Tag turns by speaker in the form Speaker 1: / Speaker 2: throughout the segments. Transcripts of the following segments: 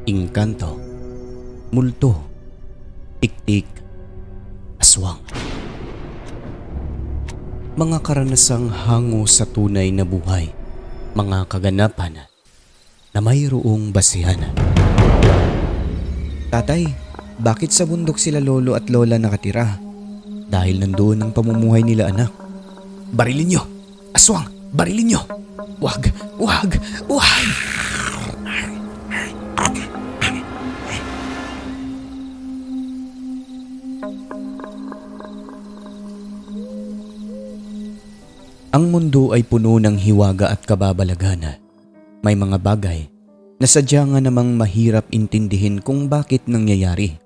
Speaker 1: Engkanto, multo, tiktik, aswang. Mga karanasang hango sa tunay na buhay, mga kaganapan na mayroong basihan. Tatay, bakit sa bundok sila lolo at lola nakatira? Dahil nandoon ang pamumuhay nila, anak. Barilin nyo! Aswang! Barilin nyo! Wag! Wag! Wag! Ang mundo ay puno ng hiwaga at kababalaghan. May mga bagay na sadya nga namang mahirap intindihin kung bakit nangyayari.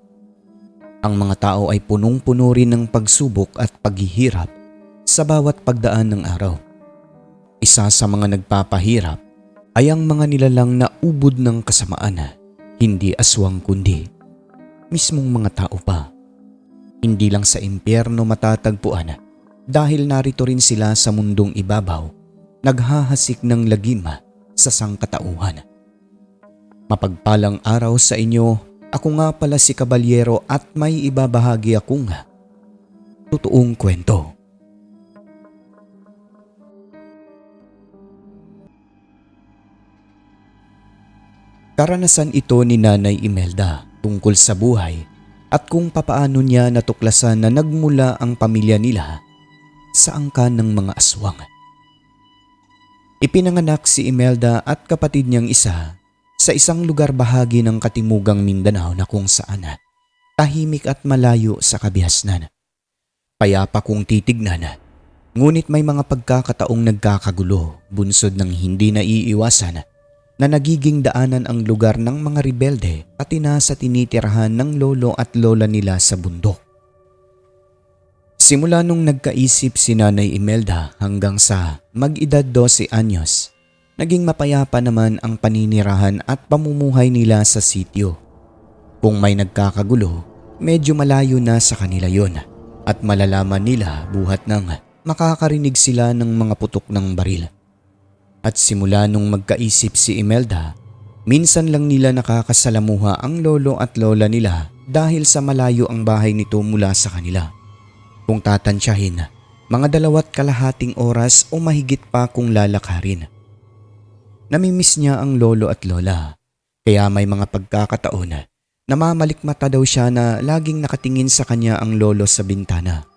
Speaker 1: Ang mga tao ay punong-puno rin ng pagsubok at paghihirap sa bawat pagdaan ng araw. Isa sa mga nagpapahirap ay ang mga nilalang na ubod ng kasamaan, hindi aswang kundi mismong mga tao pa. Hindi lang sa impyerno matatagpuan dahil narito rin sila sa mundong ibabaw, naghahasik ng lagim sa sangkatauhan. Mapagpalang araw sa inyo. Ako nga pala si Kabalyero at may ibabahagi akong totoong kwento. Karanasan ito ni Nanay Imelda tungkol sa buhay at kung papaano niya natuklasan na nagmula ang pamilya nila sa angkan ng mga aswang. Ipinanganak si Imelda at kapatid niyang isa sa isang lugar bahagi ng katimugang Mindanao na kung saan tahimik at malayo sa kabihasnan. Payapa kung titignan, ngunit may mga pagkakataong nagkakagulo, bunsod ng hindi naiiwasan na nagiging daanan ang lugar ng mga rebelde at sa tinitirahan ng lolo at lola nila sa bundok. Simula nung nagkaisip si Nanay Imelda hanggang sa mag-edad 12 anyos, naging mapayapa naman ang paninirahan at pamumuhay nila sa sitio. Kung may nagkakagulo, medyo malayo na sa kanila yon at malalaman nila buhat ng makakarinig sila ng mga putok ng baril. At simula nung magkaisip si Imelda, minsan lang nila nakakasalamuha ang lolo at lola nila dahil sa malayo ang bahay nito mula sa kanila. Kung tatansyahin, mga 2.5 oras o mahigit pa kung lalakarin. Namimiss niya ang lolo at lola, kaya may mga pagkakataon na namamalikmata daw siya na laging nakatingin sa kanya ang lolo sa bintana.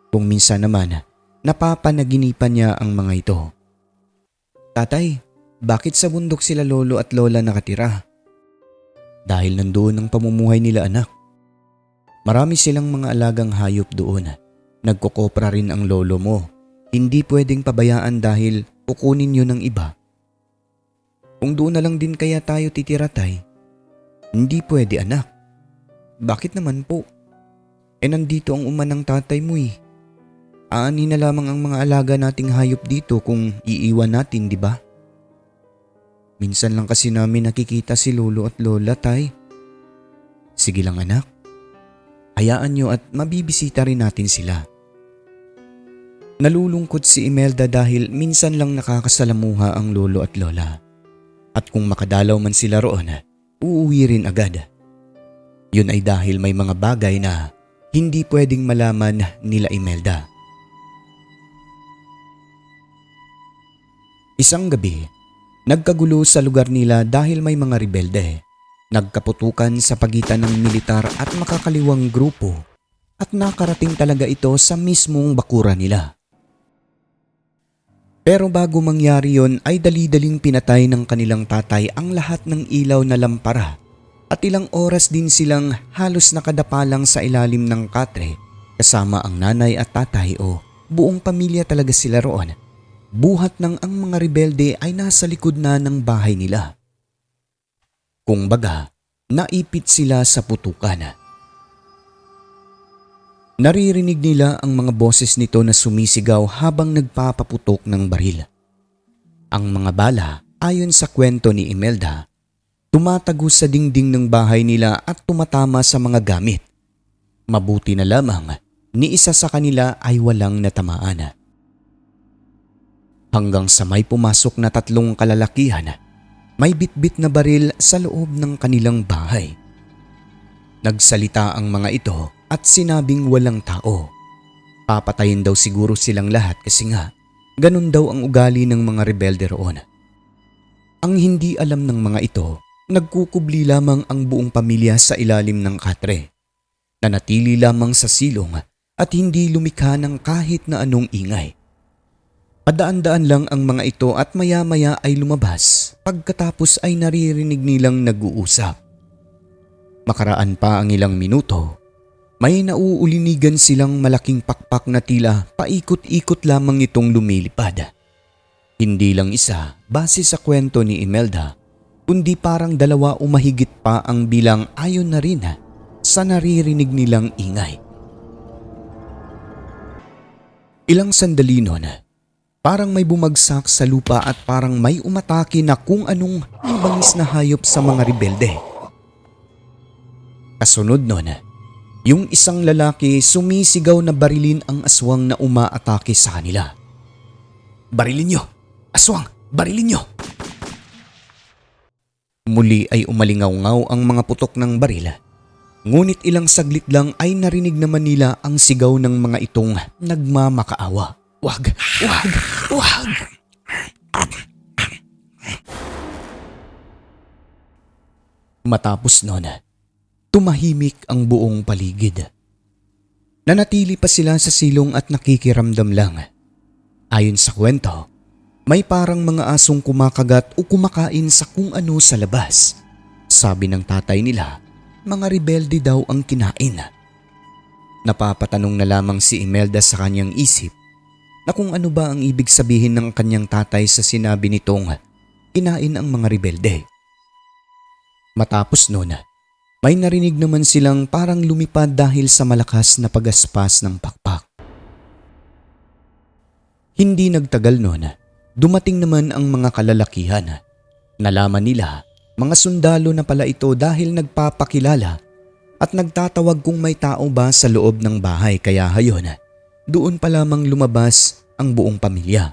Speaker 1: Kung minsan naman, napapanaginipan niya ang mga ito. Tatay, bakit sa bundok sila lolo at lola nakatira? Dahil nandoon ang pamumuhay nila, anak. Marami silang mga alagang hayop doon. Nagkokopra rin ang lolo mo. Hindi pwedeng pabayaan dahil kukunin yun ng iba. Kung doon na lang din kaya tayo titira, tay? Hindi pwede, anak. Bakit naman po? Nandito ang uma ng tatay mo eh. Aani na lamang ang mga alaga nating hayop dito kung iiwan natin, di ba? Minsan lang kasi namin nakikita si lolo at lola, tay. Sige lang, anak. Hayaan nyo at mabibisita rin natin sila. Nalulungkot si Imelda dahil minsan lang nakakasalamuha ang lolo at lola. At kung makadalaw man sila roon, uuwi rin agad. Yun ay dahil may mga bagay na hindi pwedeng malaman nila Imelda. Isang gabi, nagkagulo sa lugar nila dahil may mga rebelde. Nagkaputukan sa pagitan ng militar at makakaliwang grupo at nakarating talaga ito sa mismong bakura nila. Pero bago mangyari yon ay dali-daling pinatay ng kanilang tatay ang lahat ng ilaw na lampara at ilang oras din silang halos nakadapalang sa ilalim ng katre kasama ang nanay at tatay o buong pamilya talaga sila roon. Buhat ng ang mga rebelde ay nasa likod na ng bahay nila. Kung baga, naipit sila sa putukan. Naririnig nila ang mga boses nito na sumisigaw habang nagpapaputok ng baril. Ang mga bala, ayon sa kwento ni Imelda, tumatago sa dingding ng bahay nila at tumatama sa mga gamit. Mabuti na lamang, ni isa sa kanila ay walang natamaan. Hanggang sa may pumasok na 3 kalalakihan may bitbit na baril sa loob ng kanilang bahay. Nagsalita ang mga ito at sinabing walang tao. Papatayin daw siguro silang lahat kasi nga ganun daw ang ugali ng mga rebelde roon. Ang hindi alam ng mga ito, nagkukubli lamang ang buong pamilya sa ilalim ng katre. Nanatili lamang sa silong at hindi lumikha ng kahit na anong ingay. Padaan-daan lang ang mga ito at maya-maya ay lumabas pagkatapos ay naririnig nilang nag-uusap. Makaraan pa ang ilang minuto, may nauulinigan silang malaking pakpak na tila paikot-ikot lamang itong lumilipad. Hindi lang isa base sa kwento ni Imelda, kundi parang dalawa o mahigit pa ang bilang ayon na rin sa naririnig nilang ingay. Ilang sandali noon, parang may bumagsak sa lupa at parang may umatake na kung anong bangis na hayop sa mga rebelde. Kasunod noon, yung isang lalaki sumisigaw na barilin ang aswang na umaatake sa kanila. "Barilin nyo! Aswang! Barilin nyo!" Muli ay umalingaw-ngaw ang mga putok ng baril. Ngunit ilang saglit lang ay narinig naman nila ang sigaw ng mga itong nagmamakaawa. "Wag! Wag! Wag!" Matapos noon, tumahimik ang buong paligid. Nanatili pa sila sa silong at nakikiramdam lang. Ayon sa kwento, may parang mga asong kumakagat o kumakain sa kung ano sa labas. Sabi ng tatay nila, mga rebelde daw ang kinain. Napapatanong na lamang si Imelda sa kanyang isip na kung ano ba ang ibig sabihin ng kanyang tatay sa sinabi nitong kinain ang mga rebelde. Matapos noon, may narinig naman silang parang lumipad dahil sa malakas na pagaspas ng pakpak. Hindi nagtagal noon, dumating naman ang mga kalalakihan. Nalaman nila, mga sundalo na pala ito dahil nagpapakilala at nagtatawag kung may tao ba sa loob ng bahay kaya hayon, doon pa lamang lumabas ang buong pamilya.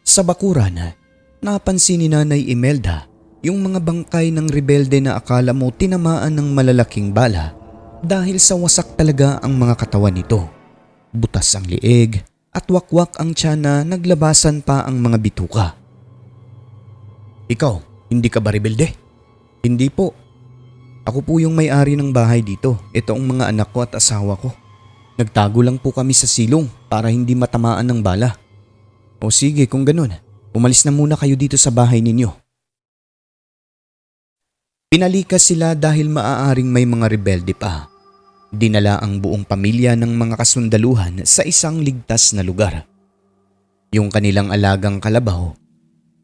Speaker 1: Sa bakuran, napansin ni Nanay Imelda yung mga bangkay ng rebelde na akala mo tinamaan ng malalaking bala dahil sa wasak talaga ang mga katawan nito. Butas ang liig at wakwak ang tiyan na naglabasan pa ang mga bituka. "Ikaw, hindi ka ba rebelde?" "Hindi po. Ako po yung may-ari ng bahay dito. Ito ang mga anak ko at asawa ko. Nagtago lang po kami sa silong para hindi matamaan ng bala." "O sige, kung ganun, umalis na muna kayo dito sa bahay ninyo." Pinalikas sila dahil maaaring may mga rebelde pa. Dinala ang buong pamilya ng mga kasundaluhan sa isang ligtas na lugar. Yung kanilang alagang kalabaw,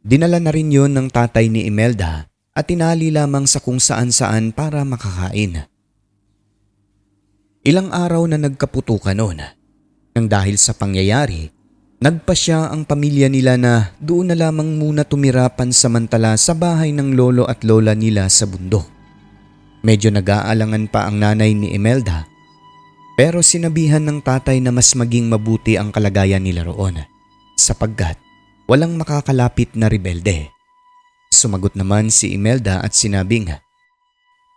Speaker 1: dinala na rin yun ng tatay ni Imelda at tinali lamang sa kung saan-saan para makakain. Ilang araw na nagkaputukan noon, nang dahil sa pangyayari, nagpasya ang pamilya nila na doon na lamang muna tumira pansamantala sa bahay ng lolo at lola nila sa bundok. Medyo nag-aalangan pa ang nanay ni Imelda, pero sinabihan ng tatay na mas maging mabuti ang kalagayan nila roon sapagkat walang makakalapit na rebelde. Sumagot naman si Imelda at sinabing,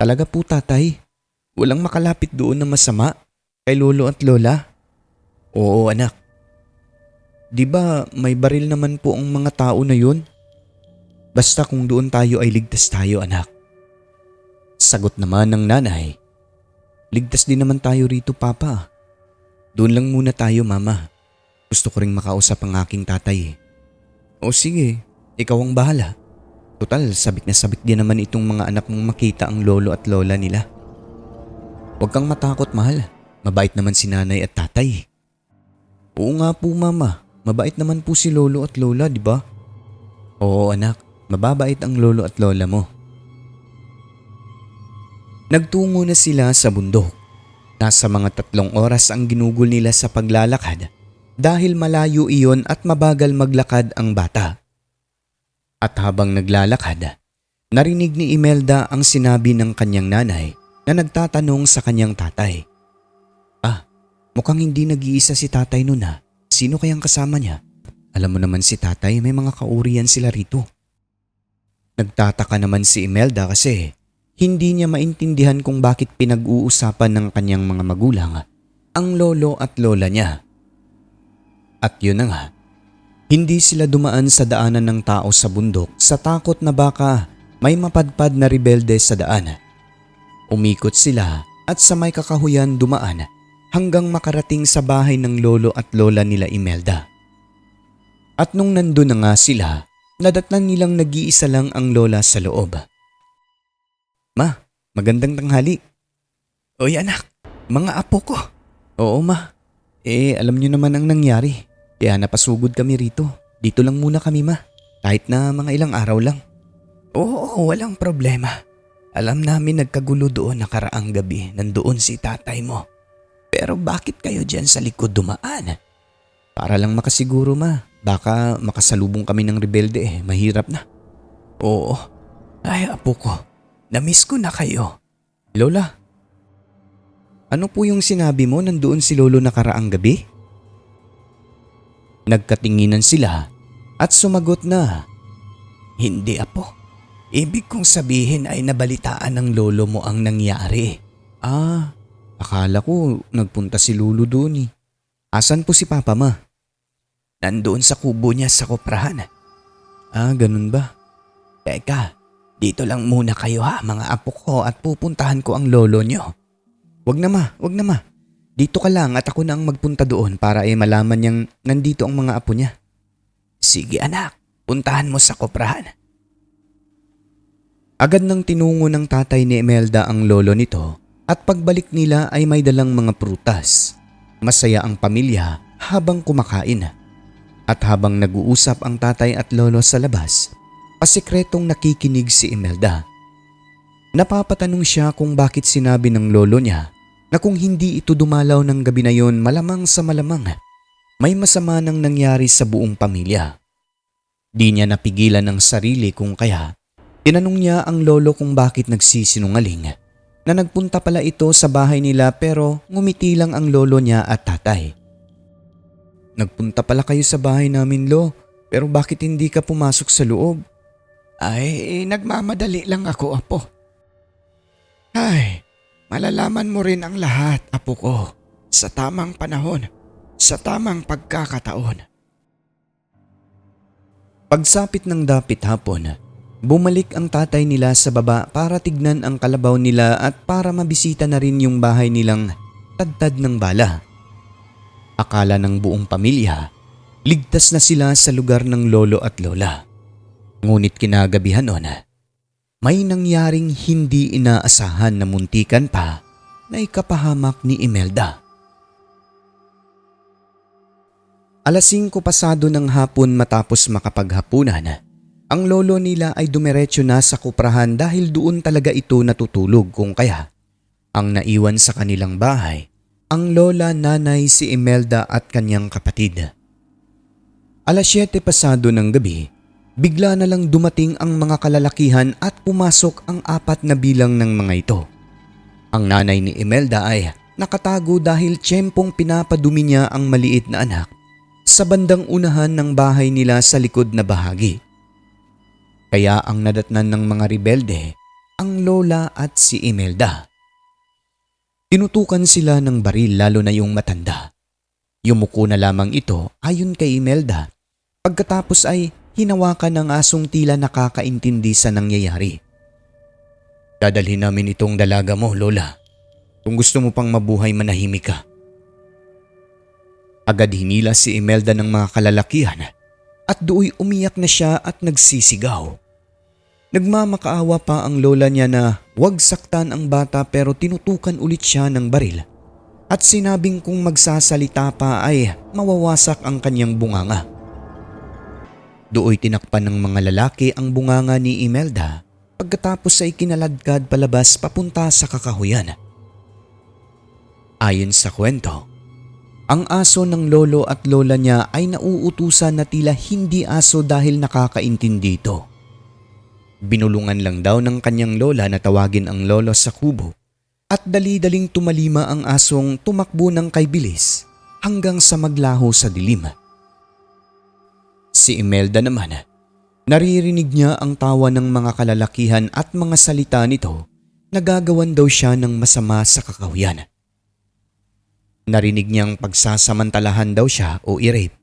Speaker 1: "Talaga po tatay, walang makalapit doon na masama kay lolo at lola?" "Oo anak. Di ba may baril naman po ang mga tao na yun? Basta kung doon tayo ay ligtas tayo anak." Sagot naman ng nanay, "Ligtas din naman tayo rito papa. Doon lang muna tayo mama. Gusto ko ring makausap ang aking tatay." "O sige, ikaw ang bahala. Total, sabik na sabik din naman itong mga anak mong makita ang lolo at lola nila." "Huwag kang matakot mahal. Mabait naman si nanay at tatay." "Oo nga po mama, mabait naman po si lolo at lola, di ba?" "Oo anak, mababait ang lolo at lola mo." Nagtungo na sila sa bundok. Nasa mga 3 oras ang ginugol nila sa paglalakad dahil malayo iyon at mabagal maglakad ang bata. At habang naglalakad, narinig ni Imelda ang sinabi ng kanyang nanay na nagtatanong sa kanyang tatay. Mukhang hindi nag-iisa si tatay nun Sino kayang kasama niya? Alam mo naman si tatay, may mga kauriyan sila rito." Nagtataka naman si Imelda kasi hindi niya maintindihan kung bakit pinag-uusapan ng kanyang mga magulang ang lolo at lola niya. At yun na nga, hindi sila dumaan sa daanan ng tao sa bundok sa takot na baka may mapadpad na rebelde sa daan. Umikot sila at sa may kakahuyan dumaan hanggang makarating sa bahay ng lolo at lola nila Imelda. At nung nandun na nga sila, nadatnan nilang nag-iisa lang ang lola sa loob. "Ma, magandang tanghali." "Oy anak, mga apo ko." "Oo ma, alam niyo naman ang nangyari. Kaya napasugod kami rito. Dito lang muna kami ma, kahit na mga ilang araw lang." "Oo, walang problema. Alam namin nagkagulo doon nakaraang gabi, nandoon si tatay mo. Pero bakit kayo dyan sa likod dumaan?" "Para lang makasiguro ma, baka makasalubong kami ng rebelde mahirap na." "Oo, ay apo ko, namiss ko na kayo." "Lola, ano po yung sinabi mo nandoon si lolo nakaraang gabi?" Nagkatinginan sila at sumagot na, "Hindi apo. Ibig kong sabihin ay nabalitaan ng lolo mo ang nangyari." "Ah, akala ko nagpunta si lolo doon eh. Asan po si papa ma?" "Nandoon sa kubo niya sa koprahan." "Ah, ganun ba?" "Teka, dito lang muna kayo ha mga apo ko at pupuntahan ko ang lolo niyo." Wag na ma. Dito ka lang at ako na ang magpunta doon para malaman niyang nandito ang mga apo niya." "Sige anak, puntahan mo sa koprahan." Agad nang tinungo ng tatay ni Imelda ang lolo nito at pagbalik nila ay may dalang mga prutas. Masaya ang pamilya habang kumakain. At habang nag-uusap ang tatay at lolo sa labas, pasikretong nakikinig si Imelda. Napapatanong siya kung bakit sinabi ng lolo niya na kung hindi ito dumalaw ng gabi na yon malamang sa malamang may masama nang nangyari sa buong pamilya. Di niya napigilan ang sarili kung kaya tinanong niya ang lolo kung bakit nagsisinungaling na nagpunta pala ito sa bahay nila pero ngumiti lang ang lolo niya at tatay. "Nagpunta pala kayo sa bahay namin lo, pero bakit hindi ka pumasok sa loob?" "Ay, nagmamadali lang ako apo." "Ay, malalaman mo rin ang lahat, apo ko, sa tamang panahon, sa tamang pagkakataon." Pagsapit ng dapit hapon, bumalik ang tatay nila sa baba para tignan ang kalabaw nila at para mabisita na rin yung bahay nilang tadtad ng bala. Akala ng buong pamilya, ligtas na sila sa lugar ng lolo at lola. Ngunit kinagabihan noon, may nangyaring hindi inaasahan na muntikan pa na ikapahamak ni Imelda. 5:00 pasado ng hapon matapos makapaghapunan, ang lolo nila ay dumiretso na sa kuprahan dahil doon talaga ito natutulog kung kaya ang naiwan sa kanilang bahay ang lola, nanay, si Imelda at kanyang kapatid. 7:00 pasado ng gabi, bigla na lang dumating ang mga kalalakihan at pumasok ang 4 na bilang ng mga ito. Ang nanay ni Imelda ay nakatago dahil tiyempong pinapadumi niya ang maliit na anak sa bandang unahan ng bahay nila sa likod na bahagi. Kaya ang nadatnan ng mga rebelde ang lola at si Imelda. Tinutukan sila ng baril lalo na yung matanda. Yumuko na lamang ito ayon kay Imelda. Pagkatapos ay hinawakan ng asong tila nakakaintindi sa nangyayari. "Dadalhin namin itong dalaga mo, lola. Kung gusto mo pang mabuhay, manahimik ka." Agad hinila si Imelda ng mga kalalakihan at dooy umiyak na siya at nagsisigaw. Nagmamakaawa pa ang lola niya na huwag saktan ang bata pero tinutukan ulit siya ng baril at sinabing kung magsasalita pa ay mawawasak ang kanyang bunganga. Dooy tinakpan ng mga lalaki ang bunganga ni Imelda pagkatapos ay kinaladkad palabas papunta sa kakahuyan. Ayon sa kwento, ang aso ng lolo at lola niya ay nauutusan na tila hindi aso dahil nakakaintindi ito. Binulungan lang daw ng kanyang lola na tawagin ang lolo sa kubo at dali-daling tumalima ang asong tumakbo ng kay bilis hanggang sa maglaho sa dilim. Si Imelda naman, Naririnig niya ang tawa ng mga kalalakihan at mga salita nito na gagawan daw siya ng masama sa kakahuyan. Narinig niyang pagsasamantalahan daw siya o i-rape,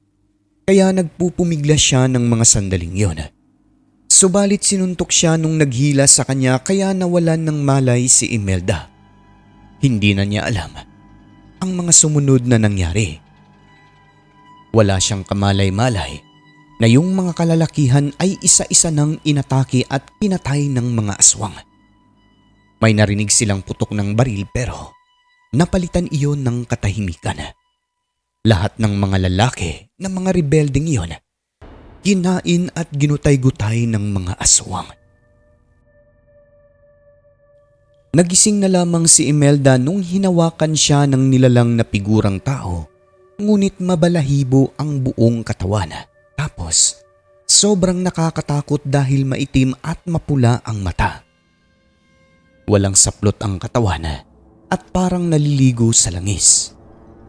Speaker 1: kaya nagpupumiglas siya ng mga sandaling yon. Subalit sinuntok siya nung naghila sa kanya kaya nawalan ng malay si Imelda. Hindi na niya alam ang mga sumunod na nangyari. Wala siyang kamalay-malay na yung mga kalalakihan ay isa-isa nang inatake at pinatay ng mga aswang. May narinig silang putok ng baril pero napalitan iyon ng katahimikan. Lahat ng mga lalaki na mga rebeldeng iyon, kinain at ginutay-gutay ng mga aswang. Nagising na lamang si Imelda nung hinawakan siya ng nilalang na figurang tao, ngunit mabalahibo ang buong katawan. Tapos, sobrang nakakatakot dahil maitim at mapula ang mata. Walang saplot ang katawan at parang naliligo sa langis.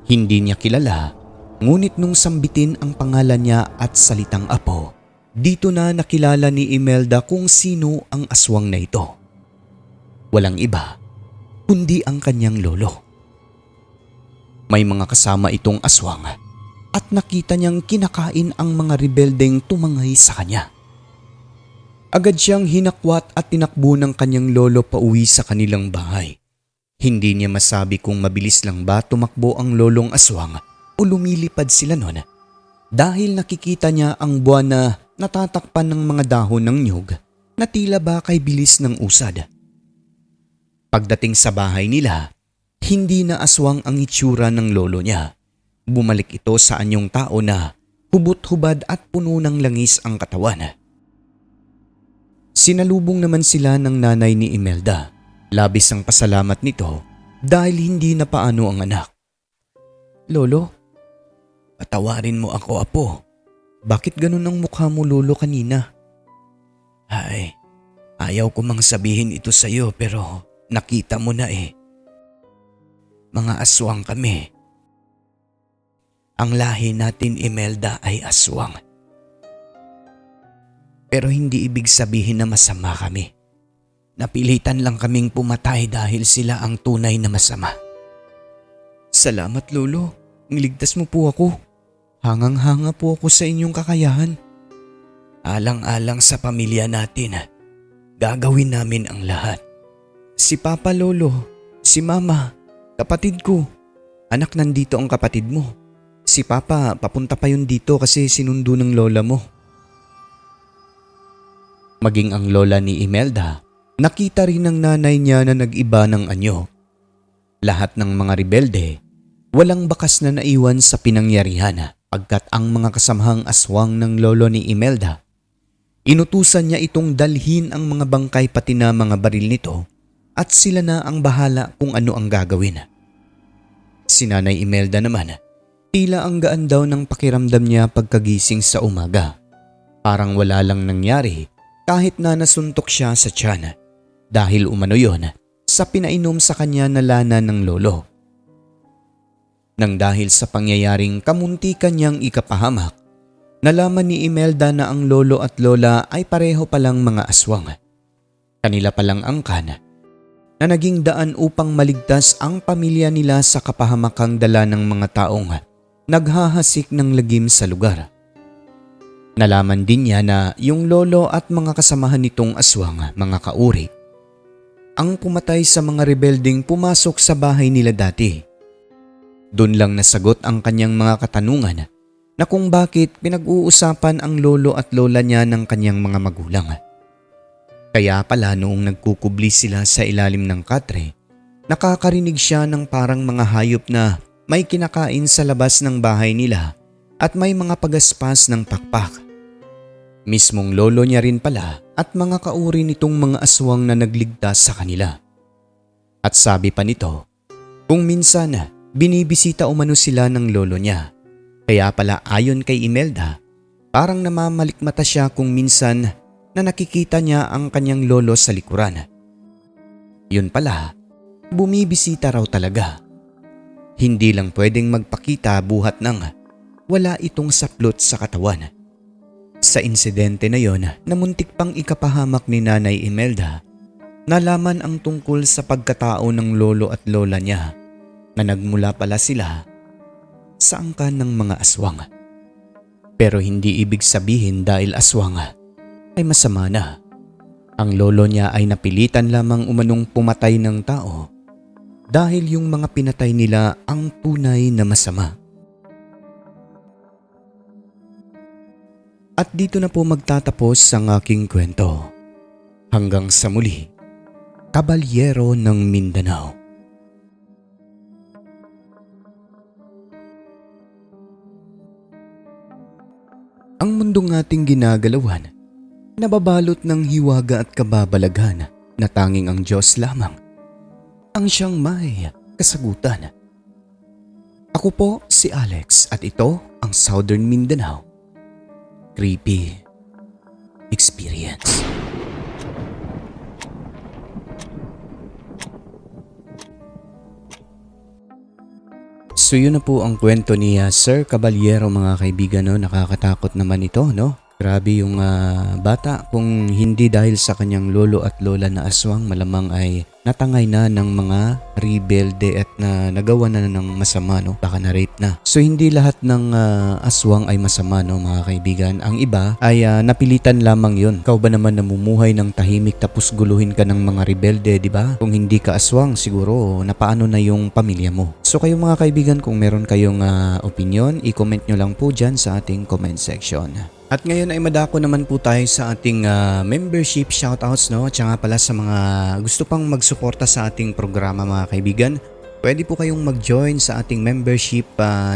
Speaker 1: Hindi niya kilala, ngunit nung sambitin ang pangalan niya at salitang apo, dito na nakilala ni Imelda kung sino ang aswang na ito. Walang iba, kundi ang kanyang lolo. May mga kasama itong aswang at nakita niyang kinakain ang mga rebeldeng tumangay sa kanya. Agad siyang hinakwat at tinakbo ng kanyang lolo pauwi sa kanilang bahay. Hindi niya masabi kung mabilis lang ba tumakbo ang lolong aswang o lumilipad sila noon dahil nakikita niya ang buwan na natatakpan ng mga dahon ng nyug na tila ba kay bilis ng usad. Pagdating sa bahay nila, hindi na aswang ang itsura ng lolo niya. Bumalik ito sa anyong tao na hubot-hubad at puno ng langis ang katawan. Sinalubong naman sila ng nanay ni Imelda. Labis ang pasalamat nito dahil hindi na paano ang anak. Lolo, patawarin mo ako, apo. Bakit ganun ang mukha mo, lolo, kanina? Ay, ayaw ko mang sabihin ito sa'yo pero nakita mo na eh. Mga aswang kami. Ang lahi natin, Imelda, ay aswang. Pero hindi ibig sabihin na masama kami. Napilitan lang kaming pumatay dahil sila ang tunay na masama. Salamat, lolo. Niligtas mo po ako. Hangang-hanga po ako sa inyong kakayahan. Alang-alang sa pamilya natin, gagawin namin ang lahat. Si Papa, lolo, si Mama, kapatid ko. Anak, nandito ang kapatid mo. Si Papa, papunta pa yun dito kasi sinundo ng lola mo. Maging ang lola ni Imelda, nakita rin ng nanay niya na nag-iba ng anyo. Lahat ng mga rebelde, walang bakas na naiwan sa pinangyarihan pagkat ang mga kasamahang aswang ng lolo ni Imelda, inutusan niya itong dalhin ang mga bangkay pati na mga baril nito at sila na ang bahala kung ano ang gagawin. Si Nanay Imelda naman, tila ang gaan daw ng pakiramdam niya pagkagising sa umaga. Parang wala lang nangyari kahit na nasuntok siya sa tiyan dahil umano yon sa pinainom sa kanya na lana ng lolo. Nang dahil sa pangyayaring kamuntikan niyang ikapahamak, nalaman ni Imelda na ang lolo at lola ay pareho palang mga aswang. Kanila palang angkan na naging daan upang maligtas ang pamilya nila sa kapahamakang dala ng mga taong naghahasik ng lagim sa lugar. Nalaman din niya na yung lolo at mga kasamahan nitong aswang, mga kauri, ang pumatay sa mga rebelding pumasok sa bahay nila dati. Doon lang nasagot ang kanyang mga katanungan na kung bakit pinag-uusapan ang lolo at lola niya ng kanyang mga magulang. Kaya pala noong nagkukubli sila sa ilalim ng katre, nakakarinig siya ng parang mga hayop na may kinakain sa labas ng bahay nila at may mga pagaspas ng pakpak. Mismong lolo niya rin pala at mga kauri nitong mga aswang na nagligtas sa kanila. At sabi pa nito, kung minsan binibisita umano sila ng lolo niya. Kaya pala ayon kay Imelda, parang namamalikmata siya kung minsan na nakikita niya ang kanyang lolo sa likuran. Yun pala, bumibisita raw talaga. Hindi lang pwedeng magpakita buhat ng wala itong saplot sa katawan. Sa insidente na yon na muntik pang ikapahamak ni Nanay Imelda, nalaman ang tungkol sa pagkatao ng lolo at lola niya na nagmula pala sila sa angkan ng mga aswang. Pero hindi ibig sabihin dahil aswang ay masama na. Ang lolo niya ay napilitan lamang umanong pumatay ng tao dahil yung mga pinatay nila ang tunay na masama. At dito na po magtatapos ang aking kwento. Hanggang sa muli, Kabalyero ng Mindanao. Ang mundong ating ginagalawan, nababalot ng hiwaga at kababalaghan na tanging ang Diyos lamang ang siyang may kasagutan. Ako po si Alex at ito ang Southern Mindanao Creepy Experience. So yun na po ang kwento ni Sir Kabalyero mga kaibigan, no? Nakakatakot naman ito, no? Grabe yung bata, kung hindi dahil sa kanyang lolo at lola na aswang, malamang ay natangay na ng mga rebelde at na nagawa na ng masama, no? Baka na-rape na. So hindi lahat ng aswang ay masama, no mga kaibigan. Ang iba ay napilitan lamang yun. Ikaw ba naman namumuhay ng tahimik tapos guluhin ka ng mga rebelde, di ba? Kung hindi ka aswang, siguro napaano na yung pamilya mo. So kayo mga kaibigan, kung meron kayong opinion, i-comment nyo lang po dyan sa ating comment section. At ngayon ay madako naman po tayo sa ating membership shoutouts, no? Tsaka pala sa mga gusto pang magsuporta sa ating programa mga kaibigan, pwede po kayong mag-join sa ating membership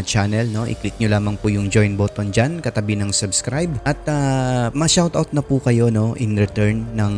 Speaker 1: channel, no? I-click nyo lamang po yung join button dyan katabi ng subscribe at ma-shoutout na po kayo, no? In return ng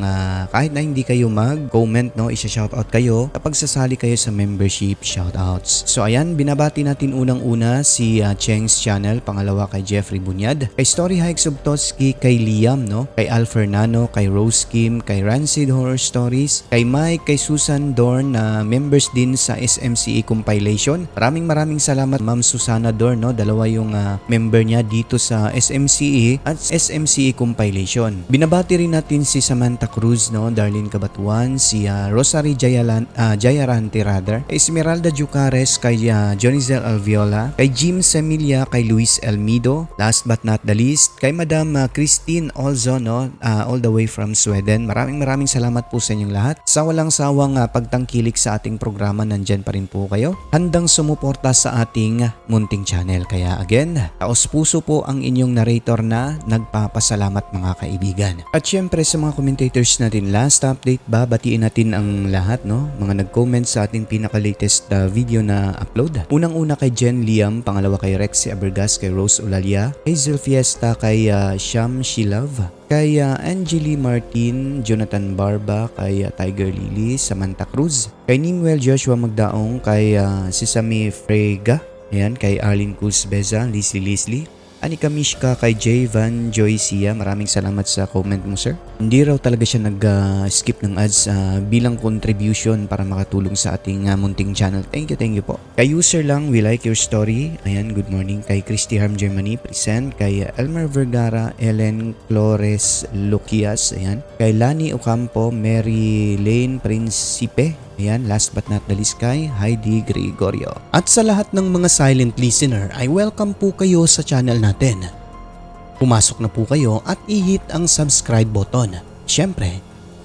Speaker 1: kahit na hindi kayo mag-comment, no? Isa-shoutout kayo kapag sasali kayo sa membership shoutouts. So ayan, binabati natin unang-una si Cheng's channel, pangalawa kay Jeffrey Bunyad, kay Story Hikes of Toski, kay Liam, no? Kay Al Fernando, kay Rose Kim, kay Rancid Horror Stories, kay Mike, kay Susan Dorn na members din sa SMCE compilation. Maraming salamat Ma'am Susana Dorn, no? Dalawa yung member niya dito sa SMCE at SMCE compilation. Binabati rin natin si Samantha Cruz, no? Darlene Cabatuan, si Rosary Jayarante rather, kay Esmeralda Jucares, kay Jonizel Alviola, kay Jim Semilia, kay Luis Elmido, last but not the least, kay Madam Christine Olzo, no? All the way from Sweden. Maraming salamat po sa inyong lahat. Sa walang sawang pagtangkilik sa ating programa, nandyan pa rin po kayo, handang sumuporta sa ating munting channel. Kaya again, taos puso po ang inyong narrator na nagpapasalamat mga kaibigan. At syempre sa mga commentators natin, last update ba, batiin natin ang lahat, no? Mga nag-comment sa ating pinaka-latest video na upload. Unang-una kay Jen Liam, pangalawa kay Rexy Abergas, kay Rose Ulalia, Hazel Fiesta, kay Sham Shilove, kay Angeli Martin, Jonathan Barba, kay Tiger Lily, Samantha Cruz, kay Nimwell Joshua Magdaong, kay Sesame Frega, ayan, kay Arlene Cusbeza, Leslie, Anika Mishka, kay Jay Van Joycia. Maraming salamat sa comment mo, sir. Hindi raw talaga siya nag-skip ng ads bilang contribution para makatulong sa ating munting channel. Thank you po. Kay user lang, we like your story. Ayan, good morning. Kay Christy Harm Germany, present. Kay Elmer Vergara, Ellen Flores Luquias, ayan. Kay Lani Ocampo, Mary Lane Principe, ayan, last but not the least kay Heidi Gregorio. At sa lahat ng mga silent listener ay welcome po kayo sa channel natin. Pumasok na po kayo at i-hit ang subscribe button. Siyempre,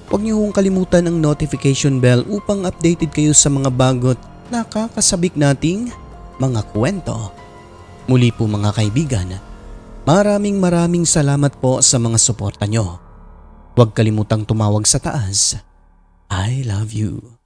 Speaker 1: huwag niyo hong kalimutan ang notification bell upang updated kayo sa mga bagot nakakasabik nating mga kwento. Muli po mga kaibigan, maraming salamat po sa mga suporta nyo. Huwag kalimutang tumawag sa taas. I love you.